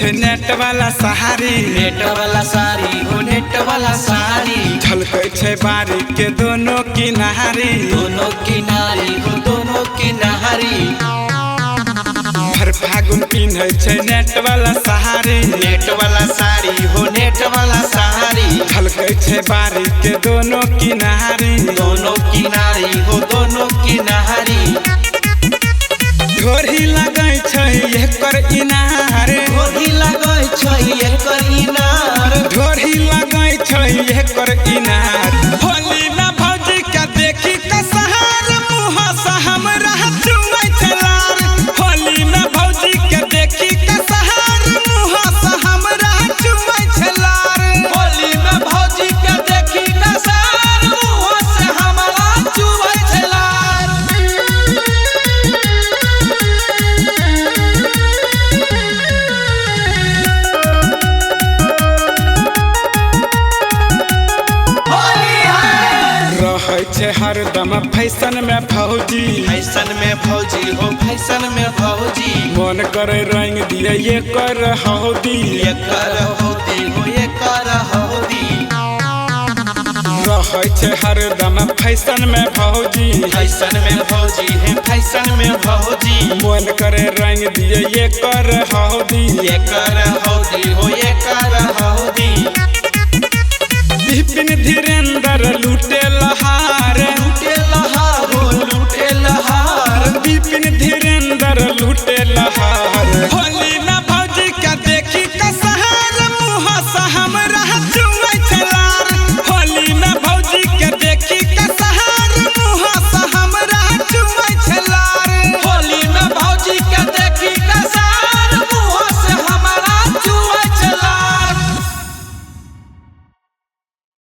छे नेट वाला साड़ी, नेट वाला साड़ी हो नेट वाला साड़ी। झलकै छे बारी के दोनों किनारी, दोनों किनारी हो दोनों किनारी। भर फागुन पिन्है छे नेट वाला साड़ी, नेट वाला साड़ी हो नेट वाला साड़ी। झलकै छे बारी के दोनों किनारी, दोनों किनारी हो दोनों किनारी। ढोरी लगै छै एकर इनार, ढोरी लगै छै एकर इनार। ढोरी लगै छै एकर इनार। होली में भौजी के देखी कसहार, मुँह से हमरा चुमै छै लार। होली में भौजी के देखी कसहार, मुँह से हमरा चुमै छै लार। होली में भौजी के देखी कसहार, मुँह से हमरा चुमै छै लार। रहै छै हरदम फैशन में भौजी, फैशन में भौजी हो फैशन में भौजी। मन करे रंग दिए एकर हौदी, एकर हौदी हो एकर हौदी। रहै छै हरदम फैशन में भौजी, फैशन में भौजी है फैशन में भौजी। मन करे रंग दिए एकर हौदी, एकर हौदी